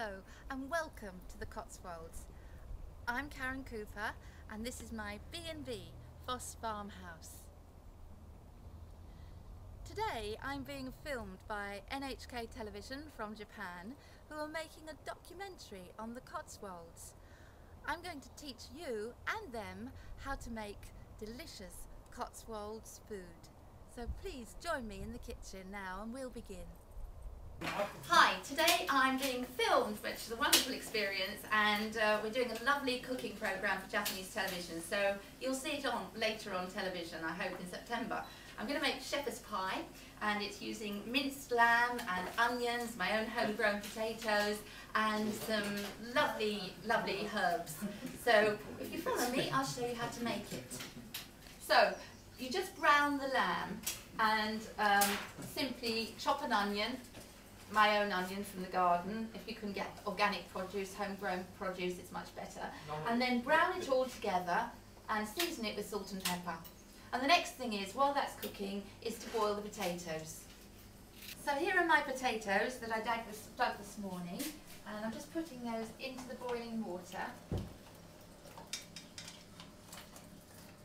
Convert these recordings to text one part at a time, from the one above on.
Hello and welcome to the Cotswolds. I'm Caron Cooper and this is my B&B Foss Farmhouse. Today I'm being filmed by NHK Television from Japan, who are making a documentary on the Cotswolds. I'm going to teach you and them how to make delicious Cotswolds food. So please join me in the kitchen now and we'll begin. Hi, today I'm being filmed, which is a wonderful experience, and we're doing a lovely cooking programme for Japanese television, so you'll see it on later on television, I hope in September. I'm going to make shepherd's pie, and it's using minced lamb and onions, my own homegrown potatoes, and some lovely, lovely herbs. So if you follow me, I'll show you how to make it. So you just brown the lamb and simply chop an onion, my own onion from the garden. If you can get organic produce, homegrown produce, it's much better. And then brown it all together and season it with salt and pepper. And the next thing is, while that's cooking, is to boil the potatoes. So here are my potatoes that I dug this morning, and I'm just putting those into the boiling water.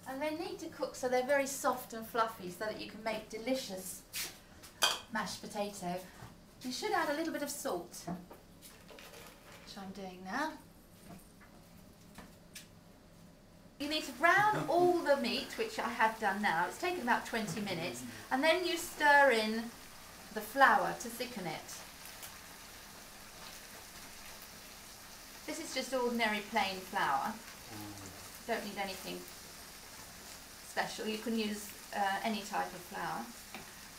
And they need to cook so they're very soft and fluffy so that you can make delicious mashed potato. You should add a little bit of salt, which I'm doing now. You need to brown all the meat, which I have done now. It's taken about 20 minutes. And then you stir in the flour to thicken it. This is just ordinary plain flour. Don't need anything special. You can use any type of flour.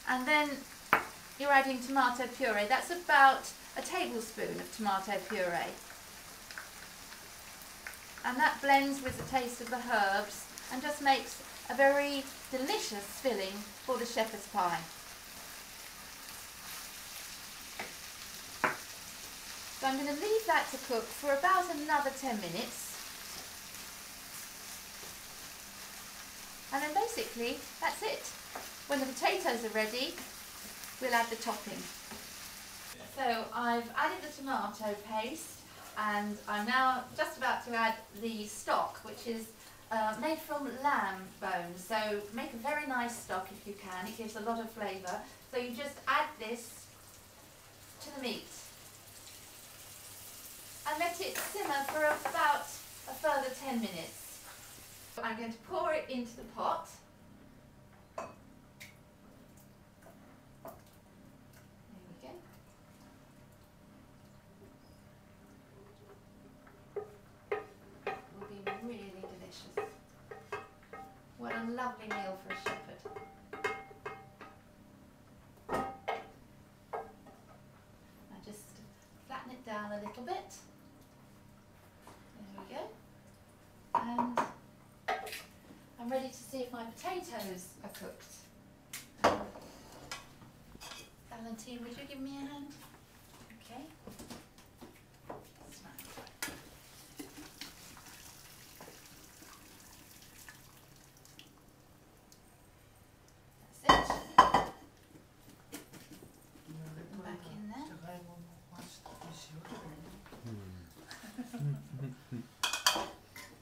And then you're adding tomato puree. That's about a tablespoon of tomato puree. And that blends with the taste of the herbs and just makes a very delicious filling for the shepherd's pie. So I'm going to leave that to cook for about another 10 minutes. And then basically that's it. When the potatoes are ready, we'll add the topping. So I've added the tomato paste, and I'm now just about to add the stock, which is made from lamb bones. So make a very nice stock if you can. It gives a lot of flavour. So you just add this to the meat and let it simmer for about a further 10 minutes. I'm going to pour it into the pot. What a lovely meal for a shepherd. Now just flatten it down a little bit. There we go. And I'm ready to see if my potatoes are cooked. Valentine, would you give me a hand? Okay.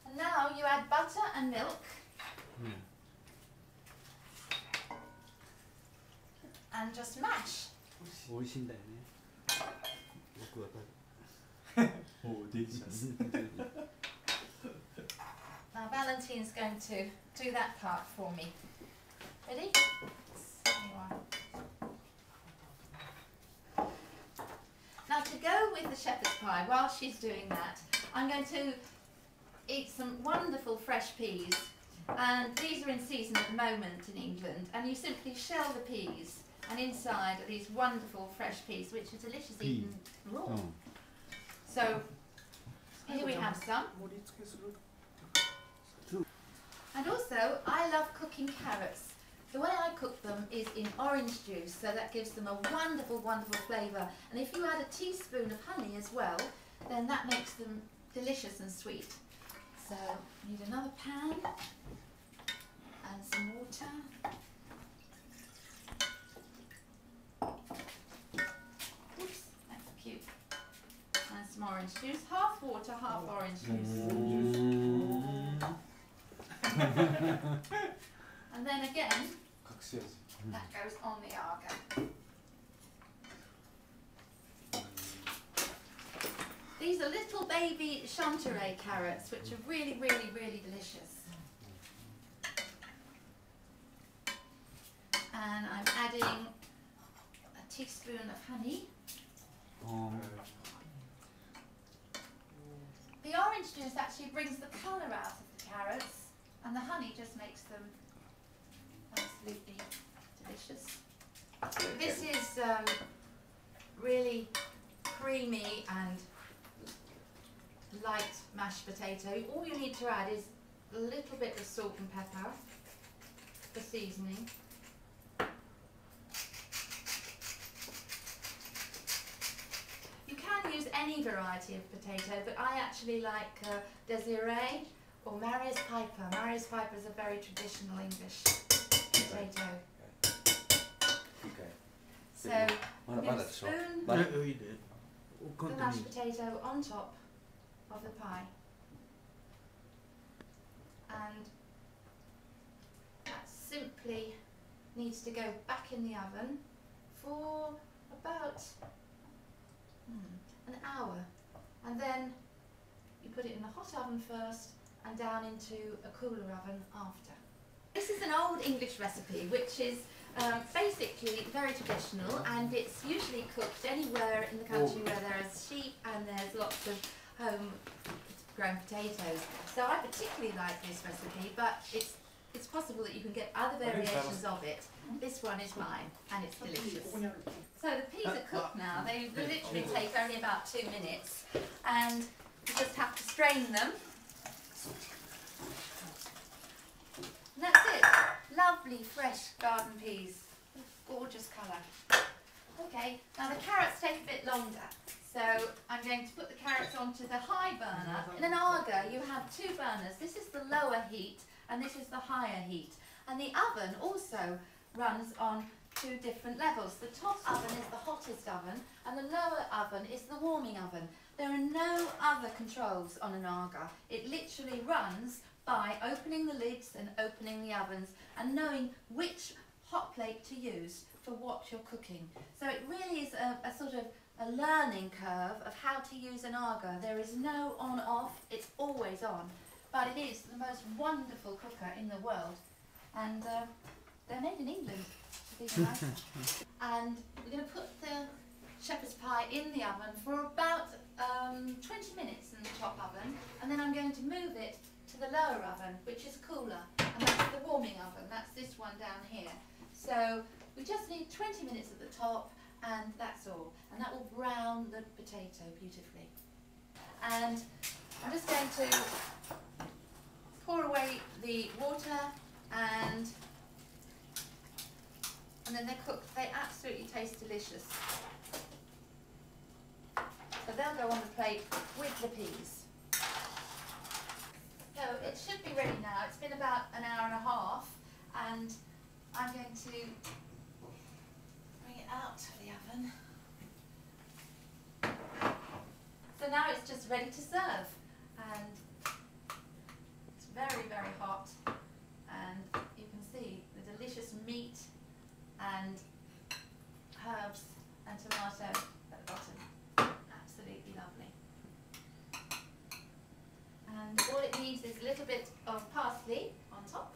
And now you add butter and milk. And just mash. Now Valentine's going to do that part for me. Ready? There you are. Now to go with the shepherd's pie, while she's doing that, I'm going to eat some wonderful fresh peas, and these are in season at the moment in England, and you simply shell the peas, and inside are these wonderful fresh peas which are delicious eaten raw. So here we have some. And also I love cooking carrots. The way I cook them is in orange juice, so that gives them a wonderful, wonderful flavour. And if you add a teaspoon of honey as well, then that makes them delicious and sweet. So you need another pan and some water. Oops, that's cute. And some some orange juice, half water, half orange juice. And then again, that goes on the agar. These are little baby chanterelle carrots, which are really, really, really delicious. And I'm adding a teaspoon of honey. The orange juice actually brings the colour out of the carrots, and the honey just makes them absolutely delicious. This is really creamy and light mashed potato. All you need to add is a little bit of salt and pepper for seasoning. You can use any variety of potato, but I actually like Desiree or Marius Piper. Marius Piper is a very traditional English potato. Okay. So, you spoon the mashed potato on top of the pie, and that simply needs to go back in the oven for about an hour, and then you put it in the hot oven first and down into a cooler oven after. This is an old English recipe which is basically very traditional, and it's usually cooked anywhere in the country where there's sheep and there's lots of home-grown potatoes. So I particularly like this recipe, but it's possible that you can get other variations of it. This one is mine, and it's delicious. So the peas are cooked now. They literally take only about 2 minutes, and you just have to strain them. And that's it. Lovely fresh garden peas. Gorgeous colour. Okay, now the carrots take a bit longer. So I'm going to put the carrots onto the high burner. In an agar you have 2 burners. This is the lower heat and this is the higher heat. And the oven also runs on 2 different levels. The top oven is the hottest oven and the lower oven is the warming oven. There are no other controls on an agar. It literally runs by opening the lids and opening the ovens and knowing which hot plate to use for what you're cooking. So it really is a sort of a learning curve of how to use an agar. There is no on-off, it's always on. But it is the most wonderful cooker in the world. And they're made in England, to be nice. And we're going to put the shepherd's pie in the oven for about 20 minutes in the top oven, and then I'm going to move it to the lower oven, which is cooler, and that's the warming oven. That's this one down here. So we just need 20 minutes at the top, and that's all. And that will brown the potato beautifully. And I'm just going to pour away the water, and then they're cooked. They absolutely taste delicious. So they'll go on the plate with the peas. So it should be ready now. It's been about an hour and a half, and I'm going to bring it out of the oven. So now it's just ready to serve, and it's very, very hot, and you can see the delicious meat and herbs and tomato at the bottom. Absolutely lovely. And all it needs is a little bit of parsley on top,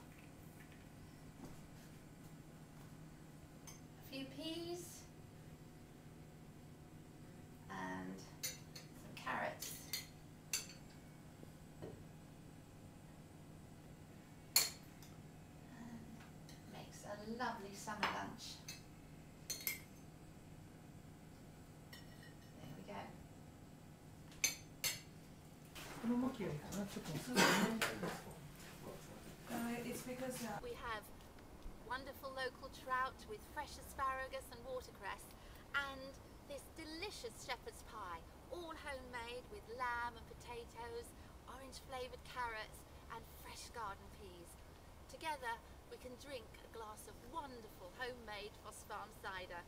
a few peas, and some carrots. And makes a lovely summer lunch. There we go. It's because We have wonderful local trout with fresh asparagus and watercress, and this delicious shepherd's pie, all homemade with lamb and potatoes, orange flavoured carrots and fresh garden peas. Together we can drink a glass of wonderful homemade Foss Farm cider.